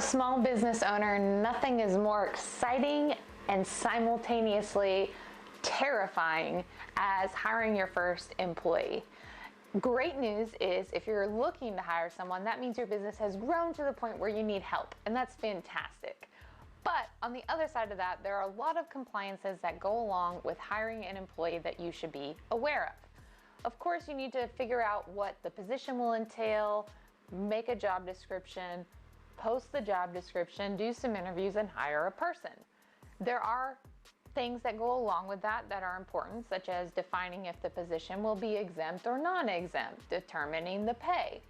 a small business owner, nothing is more exciting and simultaneously terrifying as hiring your first employee. Great news is if you're looking to hire someone, that means your business has grown to the point where you need help, and that's fantastic. But on the other side of that, there are a lot of compliances that go along with hiring an employee that you should be aware of. Of course, you need to figure out what the position will entail, make a job description, post the job description, do some interviews, and hire a person. There are things that go along with that are important, such as defining if the position will be exempt or non-exempt, determining the pay.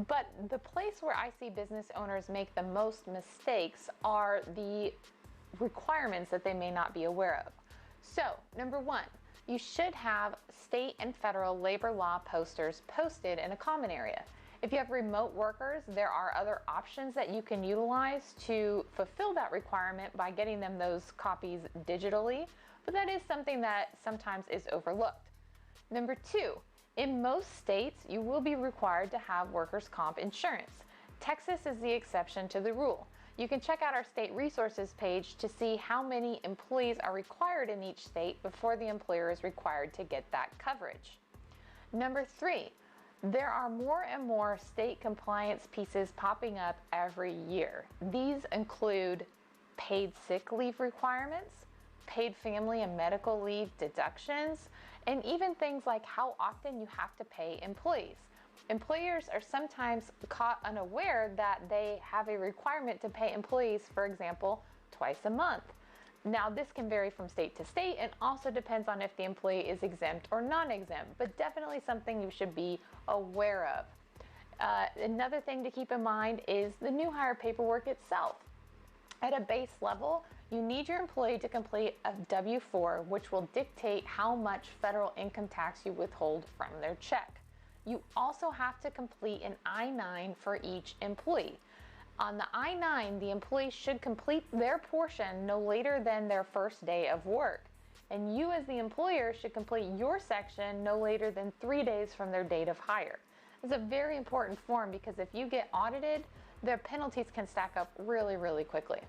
But the place where I see business owners make the most mistakes are the requirements that they may not be aware of. So, number one, you should have state and federal labor law posters posted in a common area. If you have remote workers, there are other options that you can utilize to fulfill that requirement by getting them those copies digitally, but that is something that sometimes is overlooked. Number two, in most states, you will be required to have workers' comp insurance. Texas is the exception to the rule. You can check out our state resources page to see how many employees are required in each state before the employer is required to get that coverage. Number three, there are more and more state compliance pieces popping up every year. These include paid sick leave requirements, paid family and medical leave deductions, and even things like how often you have to pay employees. Employers are sometimes caught unaware that they have a requirement to pay employees, for example, twice a month. Now, this can vary from state to state and also depends on if the employee is exempt or non-exempt, but definitely something you should be aware of. Another thing to keep in mind is the new hire paperwork itself. At a base level, you need your employee to complete a W-4, which will dictate how much federal income tax you withhold from their check. You also have to complete an I-9 for each employee. On the I-9, the employee should complete their portion no later than their first day of work. And you as the employer should complete your section no later than 3 days from their date of hire. It's a very important form because if you get audited, the penalties can stack up really, really quickly.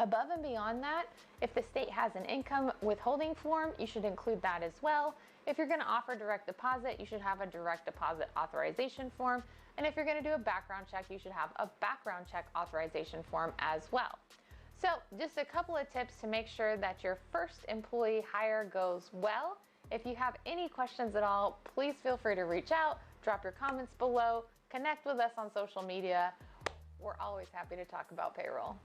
Above and beyond that, if the state has an income withholding form, you should include that as well. If you're going to offer direct deposit, you should have a direct deposit authorization form. And if you're going to do a background check, you should have a background check authorization form as well. So just a couple of tips to make sure that your first employee hire goes well. If you have any questions at all, please feel free to reach out, drop your comments below, connect with us on social media. We're always happy to talk about payroll.